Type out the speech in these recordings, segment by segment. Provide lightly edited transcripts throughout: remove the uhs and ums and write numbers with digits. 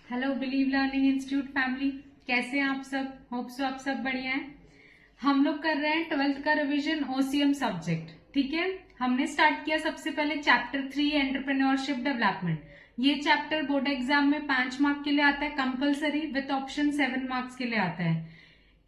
Hello believe learning institute family, कैसे हैं आप सब। होप सो आप सब बढ़िया हैं। हम लोग कर रहे हैं 12th का रिवीजन ओसीएम सब्जेक्ट। ठीक है, हमने स्टार्ट किया सबसे पहले चैप्टर 3 एंटरप्रेन्योरशिप डेवलपमेंट। ये चैप्टर बोर्ड एग्जाम में 5 मार्क के लिए आता है कंपलसरी, विथ ऑप्शन 7 मार्क्स के लिए आता है।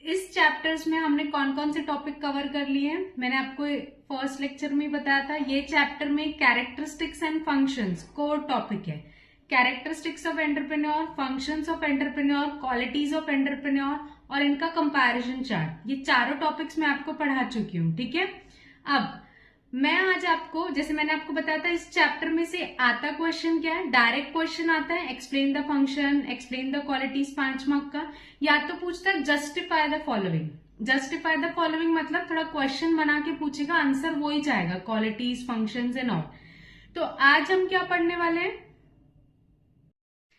इस चैप्टर्स में हमने कौन कौन से टॉपिक कवर कर लिए हैं, मैंने आपको फर्स्ट लेक्चर में बताया था। ये चैप्टर में characteristics and functions core topic है। Characteristics of entrepreneur, functions of entrepreneur, qualities of entrepreneur और इनका कंपैरिजन चार्ट, ये चारों टॉपिक्स मैं आपको पढ़ा चुकी हूँ। ठीक है, अब मैं आज आपको, जैसे मैंने आपको बताया था, इस चैप्टर में से आता क्वेश्चन क्या है, डायरेक्ट क्वेश्चन आता है explain the function, explain the qualities, 5 mark का। या तो पूछता है justify the following. Justify the following मतलब थोड़ा क्वेश्चन बना के पूछेगा, आंसर वो ही जाएगा, क्वालिटीज, फंक्शंस एंड ऑल। तो आज हम क्या पढ़ने वाले हैं,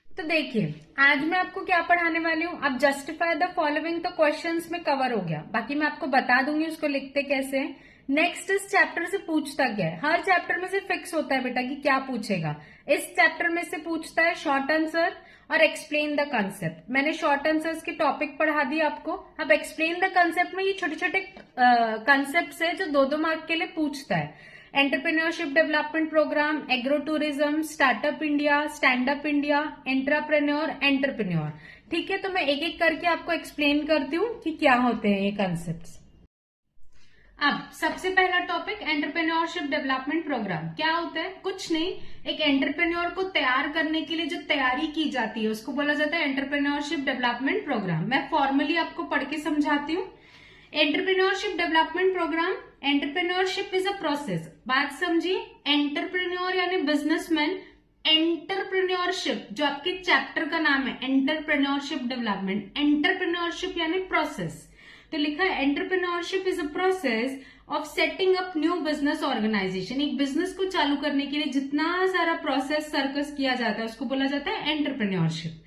तो देखिए आज मैं आपको क्या पढ़ाने वाली हूँ। अब जस्टिफाई द फॉलोइंग तो क्वेश्चंस में कवर हो गया, बाकी मैं आपको बता दूंगी उसको लिखते कैसे हैं। नेक्स्ट इस चैप्टर से पूछता क्या है, हर चैप्टर में से फिक्स होता है बेटा कि क्या पूछेगा। इस चैप्टर में से पूछता है शॉर्ट आंसर और एक्सप्लेन द कंसेप्ट। मैंने शॉर्ट आंसर्स के टॉपिक पढ़ा दिया आपको। अब एक्सप्लेन द कंसेप्ट में ये छोटे छोटे कंसेप्ट है जो 2-2 मार्क के लिए पूछता है। Entrepreneurship development program, agro tourism, startup India, stand up India, entrepreneur, entrepreneur. ठीक है, तो मैं एक एक करके आपको एक्सप्लेन करती हूँ कि क्या होते हैं ये कंसेप्ट्स। अब सबसे पहला टॉपिक एंटरप्रेन्योरशिप डेवलपमेंट प्रोग्राम क्या होता है। कुछ नहीं, एक एंटरप्रेन्योर को तैयार करने के लिए जो तैयारी की जाती है उसको बोला जाता है एंटरप्रेन्योरशिप डेवलपमेंट प्रोग्राम। मैं फॉर्मली आपको पढ़ के समझाती हूँ। Entrepreneurship development program, entrepreneurship is a process. बात समझिए, एंटरप्रेन्योर यानी बिजनेसमैन, एंटरप्रेन्योरशिप जो आपके चैप्टर का नाम है एंटरप्रेन्योरशिप डेवलपमेंट, एंटरप्रेन्योरशिप यानी प्रोसेस। तो लिखा है entrepreneurship is a process of setting up new business organization. एक बिजनेस को चालू करने के लिए जितना सारा प्रोसेस सर्कस किया जाता है उसको बोला जाता है entrepreneurship.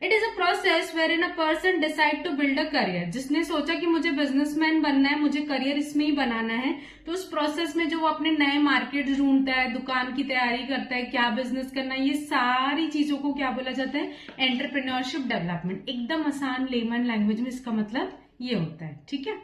It is a process where in a person decide to build a career. जिसने सोचा कि मुझे बिजनेसमैन बनना है, मुझे करियर इसमें ही बनाना है, तो उस प्रोसेस में जो वो अपने नए मार्केट ढूंढता है, दुकान की तैयारी करता है, क्या बिजनेस करना है, ये सारी चीजों को क्या बोला जाता है, एंटरप्रेन्योरशिप डेवलपमेंट। एकदम आसान लेमन लैंग्वेज में इसका मतलब ये होता है। ठीक है,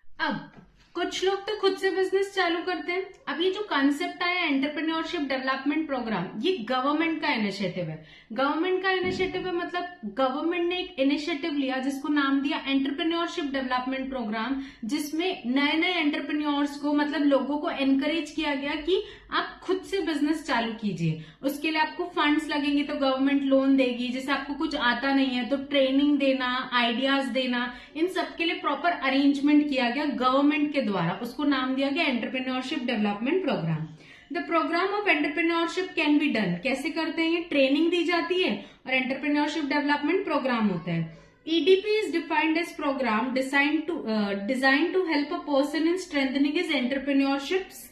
अब कुछ लोग तो खुद से बिजनेस चालू करते हैं। अब ये जो कंसेप्ट आया एंटरप्रेन्योरशिप डेवलपमेंट प्रोग्राम, ये गवर्नमेंट का इनिशिएटिव है। गवर्नमेंट का इनिशिएटिव है मतलब गवर्नमेंट ने एक इनिशिएटिव लिया जिसको नाम दिया एंटरप्रेन्योरशिप डेवलपमेंट प्रोग्राम, जिसमें नए नए एंटरप्रेन्योर्स को, मतलब लोगों को एनकरेज किया गया कि आप खुद से बिजनेस चालू कीजिए। उसके लिए आपको फंड्स लगेंगे तो गवर्नमेंट लोन देगी। जैसे आपको कुछ आता नहीं है तो ट्रेनिंग देना, आइडियाज देना, इन सबके लिए प्रॉपर अरेंजमेंट किया गया गवर्नमेंट के द्वारा। उसको नाम दिया गया entrepreneurship development program. The program of entrepreneurship can be done. कैसे करते हैं, ये ट्रेनिंग दी जाती है और एंटरप्रेन्योरशिप डेवलपमेंट प्रोग्राम होता है। EDP is defined as program designed to help a person in strengthening his entrepreneurship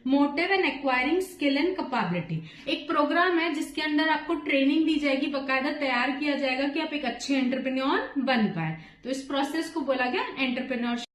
motive and acquiring skill and capability. एक प्रोग्राम है जिसके अंदर आपको ट्रेनिंग दी जाएगी, बकायदा तैयार किया जाएगा कि आप एक अच्छे एंटरप्रेन्योर बन पाए। तो इस प्रोसेस को बोला गया एंटरप्रेन्योरशिप।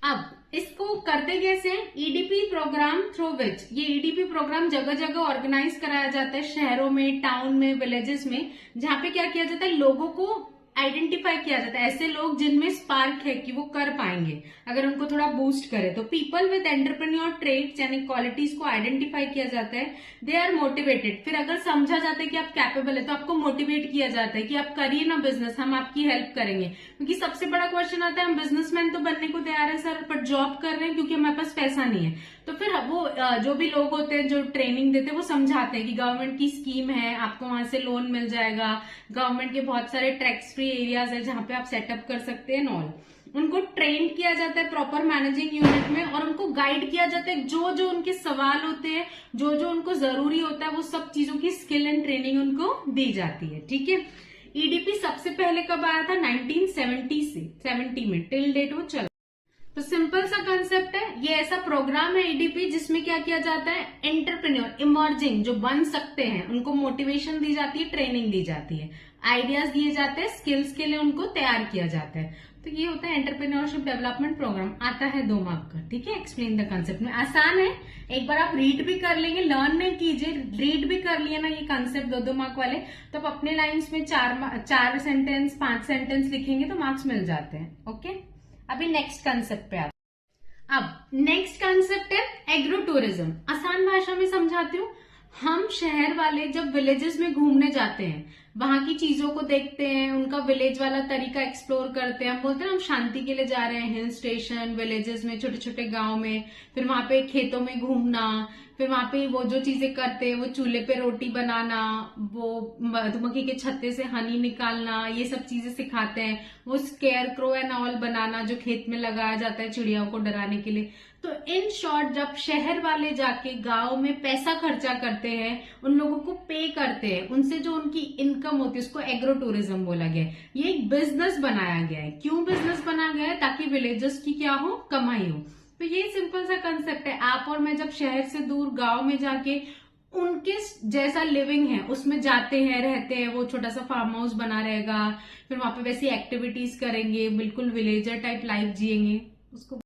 अब इसको करते कैसे हैं, ईडीपी प्रोग्राम थ्रू विच, ये ईडीपी प्रोग्राम जगह जगह ऑर्गेनाइज कराया जाता है, शहरों में, टाउन में, विलेजेस में, जहां पे क्या किया जाता है, लोगों को आइडेंटिफाई किया जाता है, ऐसे लोग जिनमें स्पार्क है कि वो कर पाएंगे अगर उनको थोड़ा बूस्ट करे। तो पीपल विद एंटरप्रेन्योर ट्रेट्स यानी क्वालिटीज को आइडेंटिफाई किया जाता है। दे आर मोटिवेटेड, फिर अगर समझा जाता है कि आप कैपेबल है तो आपको मोटिवेट किया जाता है कि आप करिए ना बिजनेस, हम आपकी हेल्प करेंगे। क्योंकि सबसे बड़ा क्वेश्चन आता है, हम बिजनेसमैन तो बनने को तैयार है सर, पर जॉब कर रहे हैं क्योंकि हमारे पास पैसा नहीं है। तो फिर वो जो भी लोग होते हैं जो ट्रेनिंग देते हैं वो समझाते हैं कि गवर्नमेंट की स्कीम है, आपको वहां से लोन मिल जाएगा, गवर्नमेंट के बहुत सारे टैक्स फ्री एरियाज है जहां पे आप सेटअप कर सकते हैं ऑल। उनको ट्रेन किया जाता है प्रॉपर मैनेजिंग यूनिट में और उनको गाइड किया जाता है, जो जो उनके सवाल होते हैं, जो जो उनको जरूरी होता है, वो सब चीजों की स्किल एंड ट्रेनिंग उनको दी जाती है। ठीक है, ईडीपी सबसे पहले कब आया था, 1970 से 70 में, टिल डेट वो चला। तो सिंपल सा कंसेप्ट है, ये ऐसा प्रोग्राम है ईडीपी जिसमें क्या किया जाता है, एंटरप्रेन्योर इमर्जिंग जो बन सकते हैं उनको मोटिवेशन दी जाती है, ट्रेनिंग दी जाती है, आइडियाज दिए जाते हैं, स्किल्स के लिए उनको तैयार किया जाता है। तो ये होता है एंटरप्रेन्योरशिप डेवलपमेंट प्रोग्राम। आता है 2 मार्क का, ठीक है। एक्सप्लेन द कंसेप्ट में आसान है, एक बार आप रीड भी कर लेंगे, लर्न नहीं कीजिए, रीड भी कर लिए ना ये कंसेप्ट 2-2 मार्क वाले, तो आप अपने लाइन्स में 4 सेंटेंस 5 सेंटेंस लिखेंगे तो मार्क्स मिल जाते हैं। ओके, अभी नेक्स्ट कंसेप्ट पे आते हैं। अब नेक्स्ट कंसेप्ट है एग्रो टूरिज्म। आसान भाषा में समझाती हूँ। हम शहर वाले जब विलेजेस में घूमने जाते हैं, वहां की चीजों को देखते हैं, उनका विलेज वाला तरीका एक्सप्लोर करते हैं। हम बोलते हैं हम शांति के लिए जा रहे हैं, हिल स्टेशन, विलेजेस में, छोटे छोटे गांव में, फिर वहां पे खेतों में घूमना, फिर वहां पे वो जो चीजें करते हैं, वो चूल्हे पे रोटी बनाना, वो मधुमक्खी के छत्ते से हनी निकालना, ये सब चीजें सिखाते हैं। वो स्केयर क्रो एंड ऑल बनाना जो खेत में लगाया जाता है चिड़ियाओं को डराने के लिए। तो इन शॉर्ट जब शहर वाले जाके गांव में पैसा खर्चा करते हैं, उन लोगों को पे करते हैं, उनसे जो उनकी इनकम होती है उसको एग्रो टूरिज्म बोला गया है। ये एक बिजनेस बनाया गया है। क्यों बिजनेस बनाया गया है? ताकि विलेजर्स की क्या हो, कमाई हो। तो ये सिंपल सा कंसेप्ट है। आप और मैं जब शहर से दूर गांव में जाके उनके जैसा लिविंग है उसमें जाते हैं, रहते हैं, वो छोटा सा फार्म हाउस बना रहेगा, फिर वहां पे वैसी एक्टिविटीज करेंगे, बिल्कुल विलेजर टाइप लाइफ जिएंगे, उसको।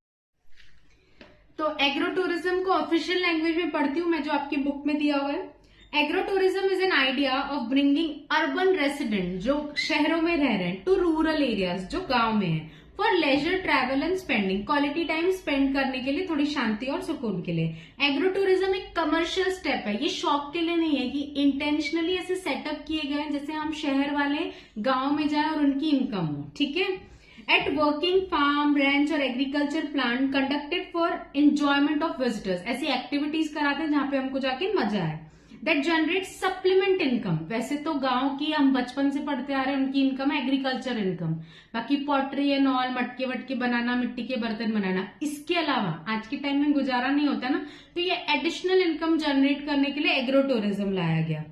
तो एग्रो टूरिज्म को ऑफिशियल लैंग्वेज में पढ़ती हूँ मैं, जो आपकी बुक में दिया हुआ है। Agro tourism is an idea of bringing urban resident जो शहरों में रह रहे हैं टू रूरल एरियाज जो गांव में है, for leisure travel and spending, quality time spend करने के लिए, थोड़ी शांति और सुकून के लिए। एग्रो टूरिज्म एक कमर्शियल स्टेप है। ये शौक के लिए नहीं है कि इंटेंशनली ऐसे सेटअप किए गए हैं जैसे हम शहर वाले गांव में जाए और उनकी इनकम हो, ठीक है। At working farm, ranch और agriculture plant conducted for enjoyment of visitors, ऐसी एक्टिविटीज कराते हैं जहां पे हमको जाके मजा आए। That generate supplement income. वैसे तो गांव की हम बचपन से पढ़ते आ रहे हैं, उनकी इनकम है एग्रीकल्चर इनकम। बाकी पॉटरी एंड ऑल, मटके वटके बनाना, मिट्टी के बर्तन बनाना, इसके अलावा आज के टाइम में गुजारा नहीं होता ना, तो ये एडिशनल इनकम जनरेट करने के लिए एग्रो टूरिज्म लाया गया।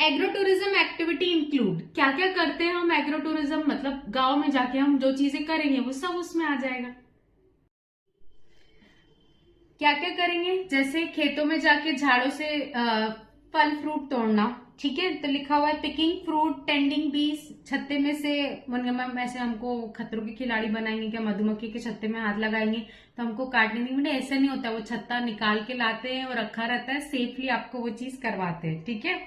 एग्रो टूरिज्म एक्टिविटी इंक्लूड, क्या क्या करते हैं हम एग्रो टूरिज्म, मतलब गांव में जाके हम जो चीजें करेंगे वो सब उसमें आ जाएगा। क्या क्या करेंगे, जैसे खेतों में जाके झाड़ों से फल फ्रूट तोड़ना, ठीक है। तो लिखा हुआ है पिकिंग फ्रूट, टेंडिंग बीज, छत्ते में से मैम ऐसे हमको खतरों के खिलाड़ी बनाएंगे क्या, मधुमक्खी के छत्ते में हाथ लगाएंगे तो हमको काटने नहीं मिले, ऐसा नहीं होता। वो छत्ता निकाल के लाते हैं और रखा रहता है, सेफली आपको वो चीज करवाते हैं, ठीक है।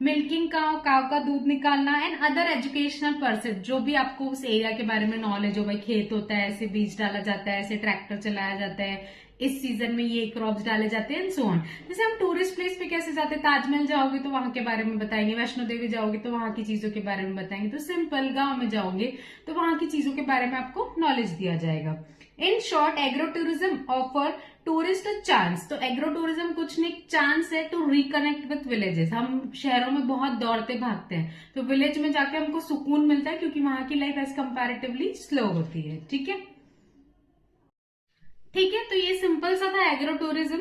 मिल्किंग काव, काव का दूध निकालना, एंड अदर एजुकेशनल पर्सन, जो भी आपको उस एरिया के बारे में नॉलेज हो, भाई खेत होता है, ऐसे बीज डाला जाता है, ऐसे ट्रैक्टर चलाया जाता है, इस सीजन में ये क्रॉप्स डाले जाते हैं, एंड सो ऑन। जैसे हम टूरिस्ट प्लेस पे कैसे जाते हैं, ताजमहल जाओगे तो वहां के बारे में बताएंगे, वैष्णो देवी जाओगे तो वहां की चीजों के बारे में बताएंगे। तो सिंपल गांव में जाओगे तो वहां की चीजों के बारे में आपको नॉलेज दिया जाएगा। In short agro tourism offer tourist chance. तो एग्रो टूरिज्म कुछ नहीं, चांस है टू रिकनेक्ट विथ विलेजेस। हम शहरों में बहुत दौड़ते भागते हैं, तो विलेज में जाके हमको सुकून मिलता है क्योंकि वहां की लाइफ एज कंपैरेटिवली स्लो होती है, ठीक है। ठीक है, तो ये सिंपल सा था एग्रो टूरिज्म।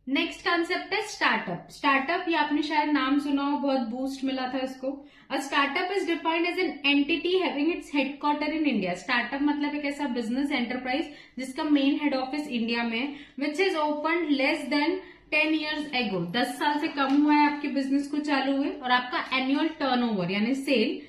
नेक्स्ट कंसेप्ट है स्टार्टअप। स्टार्टअप, ये आपने शायद नाम सुना हो, बहुत बूस्ट मिला था इसको। A startup is defined as an entity having its headquarter in India. Startup मतलब एक ऐसा बिजनेस एंटरप्राइज जिसका मेन हेड ऑफिस इंडिया में, which is open less than 10 years ago। 10 साल से कम हुआ है आपके बिजनेस को चालू हुए, और आपका एनुअल टर्नओवर यानी सेल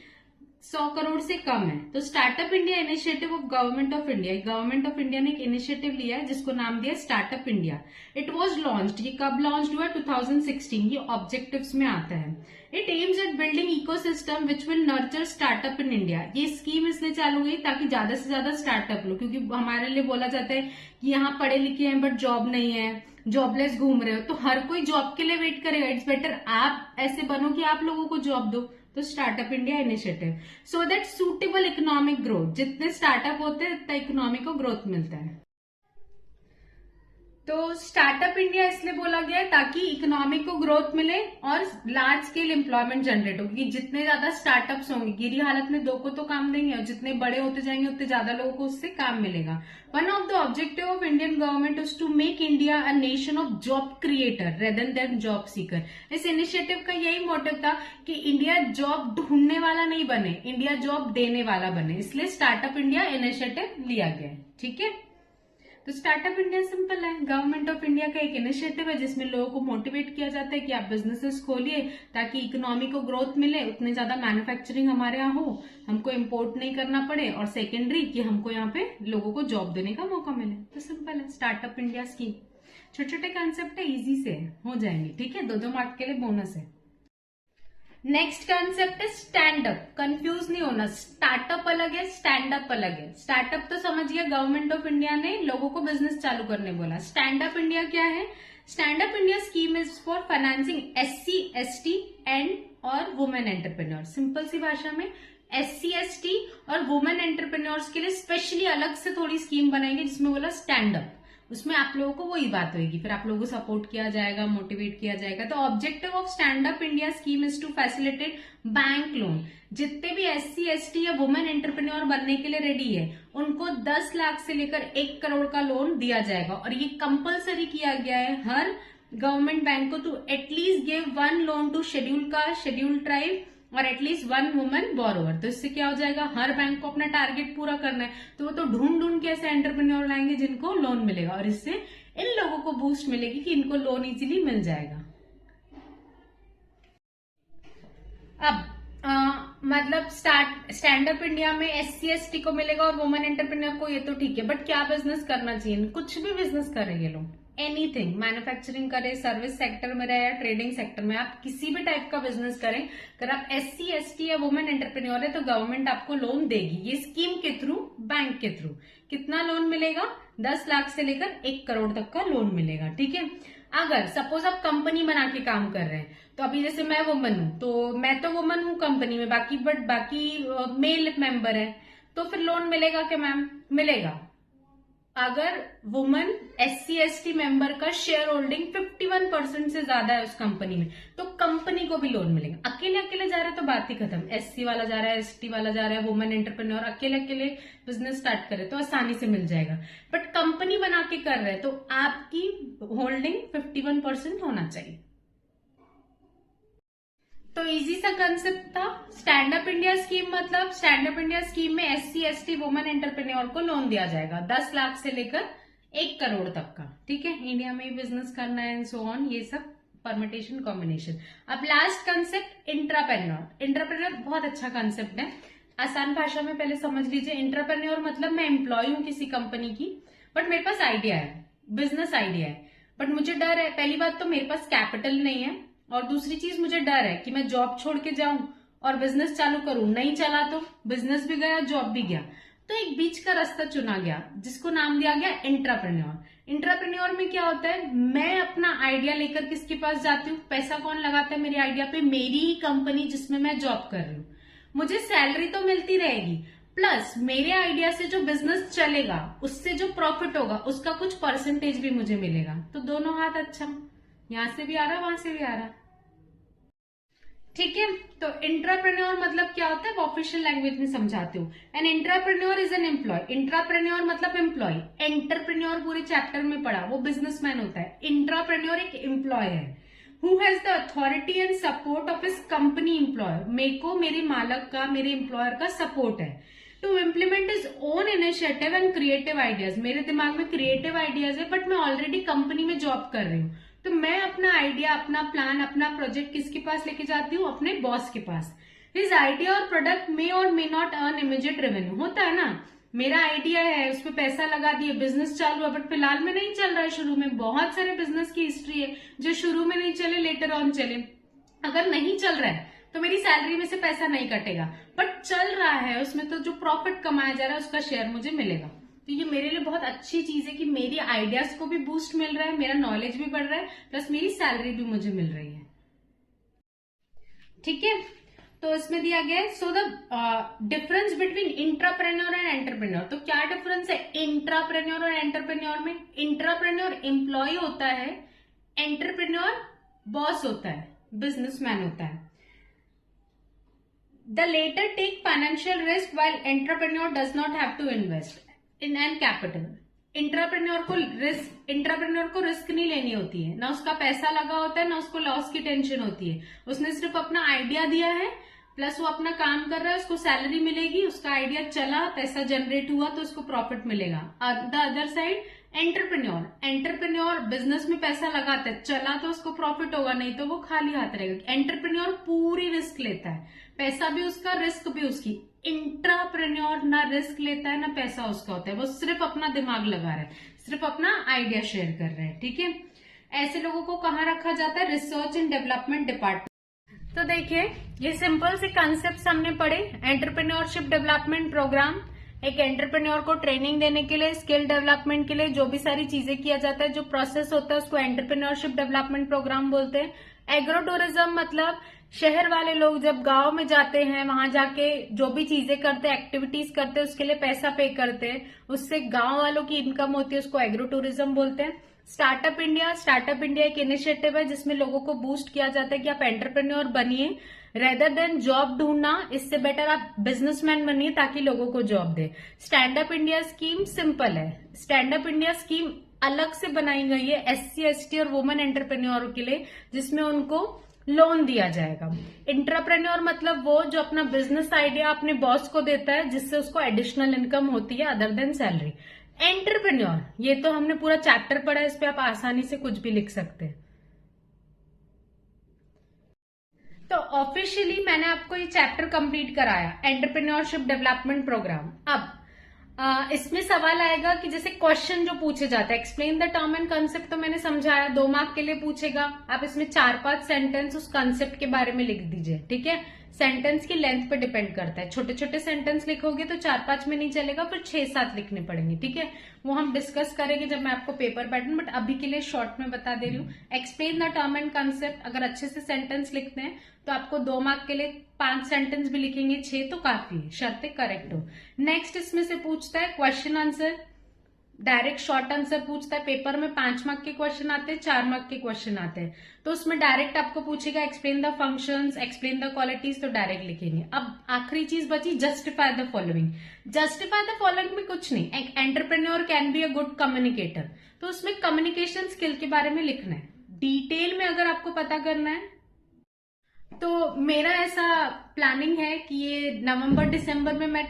100 करोड़ से कम है। तो startup India initiative of government of India, government of India ने एक इनिशिएटिव लिया है जिसको नाम दिया startup India. It was launched, ये कब लॉन्च हुआ? 2016। ये ऑब्जेक्टिव्स में आता है। It aims at building ecosystem which will nurture startup in India. ये स्कीम इसलिए चालू हुई ताकि ज्यादा से ज्यादा स्टार्टअप लो, क्योंकि हमारे लिए बोला जाता है कि यहाँ पढ़े लिखे हैं बट जॉब नहीं है, जॉबलेस घूम रहे हो, तो हर कोई जॉब के लिए वेट करेगा। इट्स बेटर आप ऐसे बनो कि आप लोगों को जॉब दो। तो startup India initiative, so that suitable economic growth, जितने स्टार्टअप होते हैं उतना इकोनॉमी को ग्रोथ मिलता है। तो स्टार्टअप इंडिया इसलिए बोला गया है ताकि इकोनॉमी को ग्रोथ मिले और लार्ज स्केल एम्प्लॉयमेंट जनरेट हो, क्योंकि जितने ज्यादा स्टार्टअप्स होंगे गिरी हालत में 2 को तो काम देंगे, और जितने बड़े होते जाएंगे उतने ज्यादा लोगों को उससे काम मिलेगा। One of the objective of Indian government is to make India a nation of job creator rather than job seeker. इस इनिशिएटिव का यही मोटिव था कि इंडिया जॉब ढूंढने वाला नहीं बने, इंडिया जॉब देने वाला बने, इसलिए स्टार्टअप इंडिया इनिशिएटिव लिया गया है, ठीक है। तो स्टार्टअप इंडिया सिंपल है, गवर्नमेंट ऑफ इंडिया का एक इनिशिएटिव है जिसमें लोगों को मोटिवेट किया जाता है कि आप बिजनेसेस खोलिए ताकि इकोनॉमी को ग्रोथ मिले, उतने ज्यादा मैन्युफैक्चरिंग हमारे यहाँ हो, हमको इम्पोर्ट नहीं करना पड़े, और सेकेंडरी कि हमको यहाँ पे लोगों को जॉब देने का मौका मिले। तो सिंपल है स्टार्टअप इंडिया स्कीम। छोटे छोटे कंसेप्ट है, इजी से हो जाएंगे, ठीक है। 2-2 मार्क के लिए बोनस है। नेक्स्ट कंसेप्ट है स्टैंड अप। कंफ्यूज नहीं होना, स्टार्टअप अलग है, स्टैंड अप अलग है। स्टार्टअप तो समझ गया, गवर्नमेंट ऑफ इंडिया ने लोगों को बिजनेस चालू करने बोला। स्टैंड अप इंडिया क्या है? Stand up India scheme is for financing SC, ST and और वुमेन एंटरप्रेन्योर। सिंपल सी भाषा में SC, ST और वुमेन एंटरप्रेन्योर्स के लिए स्पेशली अलग से थोड़ी स्कीम बनाएंगे जिसमें बोला स्टैंड अप। उसमें आप लोगों को वही बात होगी, फिर आप लोगों को सपोर्ट किया जाएगा, मोटिवेट किया जाएगा। तो objective of stand up India scheme is to facilitate bank loan. जितने भी SC, ST या वुमेन एंटरप्रेन्योर बनने के लिए रेडी है उनको 10 लाख से लेकर 1 करोड़ का लोन दिया जाएगा। और ये कंपलसरी किया गया है हर गवर्नमेंट बैंक को to at least give 1 loan to schedule caste, schedule tribe और एटलीस्ट 1 वुमन बोरोवर। तो इससे क्या हो जाएगा, हर बैंक को अपना टारगेट पूरा करना है, तो वो तो ढूंढ ढूंढ के ऐसे एंटरप्रेन्योर लाएंगे जिनको लोन मिलेगा, और इससे इन लोगों को बूस्ट मिलेगी कि इनको लोन इजीली मिल जाएगा। अब मतलब स्टैंड अप इंडिया में SC, ST को मिलेगा और वुमन एंटरप्रेन्योर को, ये तो ठीक है, बट क्या बिजनेस करना चाहिए? कुछ भी बिजनेस करेंगे लोग, एनीथिंग, मैन्युफैक्चरिंग करें, सर्विस सेक्टर में रहे या ट्रेडिंग सेक्टर में, आप किसी भी टाइप का बिजनेस करें, अगर आप SC, ST या वुमेन एंटरप्रेन्योर है तो गवर्नमेंट आपको लोन देगी। ये स्कीम के थ्रू, बैंक के थ्रू। कितना लोन मिलेगा? 10 लाख से लेकर 1 करोड़ तक का लोन मिलेगा, ठीक है। अगर सपोज आप कंपनी बना के काम कर रहे हैं, तो अभी जैसे मैं वुमन हूं, तो मैं तो वुमन हूं कंपनी में, बाकी मेल मेंबर है, तो फिर लोन मिलेगा क्या मैम? मिलेगा। अगर वुमन SC, ST मेंबर का शेयर होल्डिंग 51% से ज्यादा है उस कंपनी में, तो कंपनी को भी लोन मिलेगा। अकेले अकेले जा रहे हैं तो बात ही खत्म। SC वाला जा रहा है, ST वाला जा रहा है, वुमन एंटरप्रेन्योर अकेले अकेले बिजनेस स्टार्ट करे तो आसानी से मिल जाएगा, बट कंपनी बना के कर रहे हैं तो आपकी होल्डिंग 51% होना चाहिए। तो इजी सा कंसेप्ट था। स्टैंड अप इंडिया स्कीम मतलब स्टैंड अप इंडिया स्कीम में SC, ST वुमेन एंटरप्रेन्योर को लोन दिया जाएगा 10 लाख से लेकर 1 करोड़ तक का, ठीक है। इंडिया में ही बिजनेस करना है एंड सो ऑन, ये सब परमिटेशन कॉम्बिनेशन। अब लास्ट कंसेप्ट इंट्राप्रेन्योर। इंट्राप्रेन्योर बहुत अच्छा कंसेप्ट है, आसान भाषा में पहले समझ लीजिए। इंट्राप्रेन्योर मतलब मैं एम्प्लॉय हूं किसी कंपनी की, बट मेरे पास आइडिया है, बिजनेस आइडिया है, बट मुझे डर है। पहली बात तो मेरे पास कैपिटल नहीं है, और दूसरी चीज मुझे डर है कि मैं जॉब छोड़ के जाऊं और बिजनेस चालू करूं, नहीं चला तो बिजनेस भी गया, जॉब भी गया। तो एक बीच का रास्ता चुना गया जिसको नाम दिया गया इंट्राप्रेन्योर। इंट्राप्रेन्योर में क्या होता है, मैं अपना आइडिया लेकर किसके पास जाती हूँ? पैसा कौन लगाता है मेरे आइडिया पे? मेरी ही कंपनी जिसमें मैं जॉब कर रही हूँ। मुझे सैलरी तो मिलती रहेगी, प्लस मेरे आइडिया से जो बिजनेस चलेगा उससे जो प्रॉफिट होगा उसका कुछ परसेंटेज भी मुझे मिलेगा। तो दोनों हाथ अच्छा, यहां से भी आ रहा वहां से भी आ रहा, ठीक है। तो इंट्राप्रेन्योर मतलब क्या होता है, वो ऑफिशियल लैंग्वेज में समझाती हूँ। An intrapreneur is an employee. Intrapreneur मतलब एम्प्लॉय। एंटरप्रेन्योर पूरे चैप्टर में पढ़ा, वो बिजनेसमैन होता है। इंट्राप्रेन्योर एक एम्प्लॉय है who has the authority and support of his company employer. मेरे को मेरे मालक का, मेरे एम्प्लॉयर का सपोर्ट है to implement his own initiative and creative ideas. मेरे दिमाग में क्रिएटिव आइडियाज है, बट मैं ऑलरेडी कंपनी में जॉब कर रही हूँ, तो मैं अपना आइडिया, अपना प्लान, अपना प्रोजेक्ट किसके पास लेके जाती हूँ? अपने बॉस के पास। हिज आइडिया और प्रोडक्ट मे और may not earn immediate revenue. होता है ना, मेरा आइडिया है, उसमें पैसा लगा दिए, बिजनेस चालू है, बट फिलहाल में नहीं चल रहा है। शुरू में बहुत सारे बिजनेस की हिस्ट्री है जो शुरू में नहीं चले, लेटर ऑन चले। अगर नहीं चल रहा है तो मेरी सैलरी में से पैसा नहीं कटेगा, बट चल रहा है उसमें तो जो प्रॉफिट कमाया जा रहा है उसका शेयर मुझे मिलेगा। तो ये मेरे लिए बहुत अच्छी चीज है कि मेरी आइडियाज को भी बूस्ट मिल रहा है, मेरा नॉलेज भी बढ़ रहा है, प्लस मेरी सैलरी भी मुझे मिल रही है, ठीक है। तो इसमें दिया गया है so the difference between intrapreneur and entrepreneur. तो क्या डिफरेंस है इंट्राप्रेन्योर और एंटरप्रेन्योर में? इंट्राप्रेन्योर एम्प्लॉय होता है, एंटरप्रेन्योर बॉस होता है, बिजनेसमैन होता है। The latter take financial risk while entrepreneur does not have to invest in an capital. Intrapreneur को रिस्क नहीं लेनी होती है, ना उसका पैसा लगा होता है, ना उसको लॉस की टेंशन होती है। उसने सिर्फ अपना आइडिया दिया है, प्लस वो अपना काम कर रहा है, उसको सैलरी मिलेगी, उसका आइडिया चला, पैसा जनरेट हुआ तो उसको प्रॉफिट मिलेगा। The other side entrepreneur business में पैसा लगाता है, चला तो उसको प्रॉफिट होगा, नहीं तो वो खाली हाथ रहेगा। एंटरप्रेन्योर पूरी रिस्क लेता है, पैसा भी उसका, रिस्क भी उसकी। इंट्राप्रेन्योर ना रिस्क लेता है ना पैसा उसका होता है, वो सिर्फ अपना दिमाग लगा रहा है, सिर्फ अपना आइडिया शेयर कर रहा है, ठीक है। ऐसे लोगों को कहाँ रखा जाता है? Research and development department. तो देखिए, ये सिंपल से कॉन्सेप्ट हमने पढ़े। एंटरप्रेन्योरशिप डेवलपमेंट प्रोग्राम एक एंटरप्रेन्योर को ट्रेनिंग देने के लिए, स्किल डेवलपमेंट के लिए जो भी सारी चीजें किया जाता है, जो प्रोसेस होता है, उसको एंटरप्रेन्योरशिप डेवलपमेंट प्रोग्राम बोलते हैं। एग्रो टूरिज्म मतलब शहर वाले लोग जब गांव में जाते हैं, वहां जाके जो भी चीजें करते हैं, एक्टिविटीज करते हैं, उसके लिए पैसा पे करते हैं, उससे गांव वालों की इनकम होती है, उसको एग्रो टूरिज्म बोलते हैं। स्टार्टअप इंडिया एक इनिशिएटिव है जिसमें लोगों को बूस्ट किया जाता है कि आप एंटरप्रेन्योर बनिए, रेदर देन जॉब ढूंढना, इससे बेटर आप बिजनेसमैन बनिए ताकि लोगों को जॉब दे। Stand up India scheme simple है। स्टैंड अप इंडिया स्कीम अलग से बनाई गई है SC ST और वुमेन एंटरप्रेन्योर के लिए, जिसमें उनको लोन दिया जाएगा। इंट्राप्रेन्योर मतलब वो जो अपना बिजनेस आइडिया अपने बॉस को देता है, जिससे उसको एडिशनल इनकम होती है अदर देन सैलरी। एंटरप्रेन्योर, ये तो हमने पूरा चैप्टर पढ़ा है, इस पे आप आसानी से कुछ भी लिख सकते हैं। तो ऑफिशियली मैंने आपको ये चैप्टर कंप्लीट कराया, एंटरप्रेन्योरशिप डेवलपमेंट प्रोग्राम। अब इसमें सवाल आएगा कि जैसे क्वेश्चन जो पूछे जाता है, explain the term and concept, तो मैंने समझाया, 2 मार्क के लिए पूछेगा। आप इसमें 4-5 सेंटेंस उस कंसेप्ट के बारे में लिख दीजिए, ठीक है। सेंटेंस की लेंथ पे डिपेंड करता है, छोटे छोटे सेंटेंस लिखोगे तो 4-5 में नहीं चलेगा, फिर 6-7 लिखने पड़ेंगे, ठीक है। वो हम डिस्कस करेंगे जब मैं आपको पेपर पैटर्न, बट अभी के लिए शॉर्ट में बता दे रही हूँ। Explain the term and concept, अगर अच्छे से सेंटेंस लिखते हैं तो आपको 2 मार्क के लिए 5 सेंटेंस भी लिखेंगे, 6 तो काफी है, शर्तें करेक्ट हो। नेक्स्ट इसमें से पूछता है question answer, direct short answer पूछता है। पेपर में 5 मार्क के क्वेश्चन आते हैं, 4 मार्क के क्वेश्चन आते हैं, तो उसमें डायरेक्ट आपको पूछेगा explain the functions, explain the qualities, तो डायरेक्ट लिखेंगे। अब आखिरी चीज बची justify the following. Justify the following में कुछ नहीं, एक entrepreneur can be a good communicator, तो उसमें कम्युनिकेशन स्किल के बारे में लिखना है। डिटेल में अगर आपको पता करना है तो मेरा ऐसा प्लानिंग है कि ये नवंबर-दिसंबर में मैं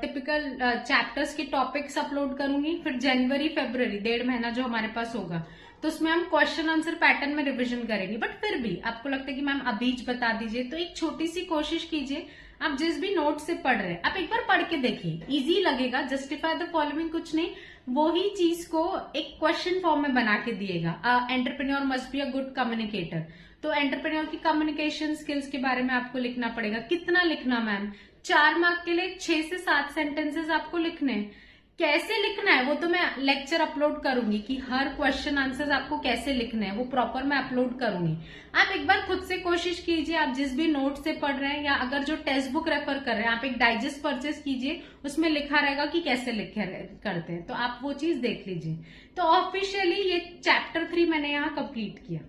टिपिकल चैप्टर्स के टॉपिक्स अपलोड करूंगी, फिर जनवरी-फरवरी 1.5 महीना जो हमारे पास होगा तो उसमें हम क्वेश्चन आंसर पैटर्न में रिवीजन करेंगे। बट फिर भी आपको लगता है कि मैम अभी बता दीजिए, तो एक छोटी सी कोशिश कीजिए, आप जिस भी नोट से पढ़ रहे हैं आप एक बार पढ़ के देखिए, इजी लगेगा। जस्टिफाई द फॉलोइंग कुछ नहीं, वो ही चीज को एक क्वेश्चन फॉर्म में बना के दिएगा। Entrepreneur must be a good communicator, तो एंटरप्रेन्योर की कम्युनिकेशन स्किल्स के बारे में आपको लिखना पड़ेगा। कितना लिखना मैम? 4 मार्क के लिए 6 से 7 सेंटेंसेस आपको लिखने हैं। कैसे लिखना है वो तो मैं लेक्चर अपलोड करूंगी कि हर क्वेश्चन आंसर्स आपको कैसे लिखने हैं, वो प्रॉपर मैं अपलोड करूंगी। आप एक बार खुद से कोशिश कीजिए, आप जिस भी नोट से पढ़ रहे हैं या अगर जो टेक्स्ट बुक रेफर कर रहे हैं, आप एक डाइजेस्ट परचेस कीजिए, उसमें लिखा रहेगा कि कैसे लिखे करते हैं, तो आप वो चीज देख लीजिए। तो ऑफिशियली ये चैप्टर 3 मैंने यहाँ कंप्लीट किया।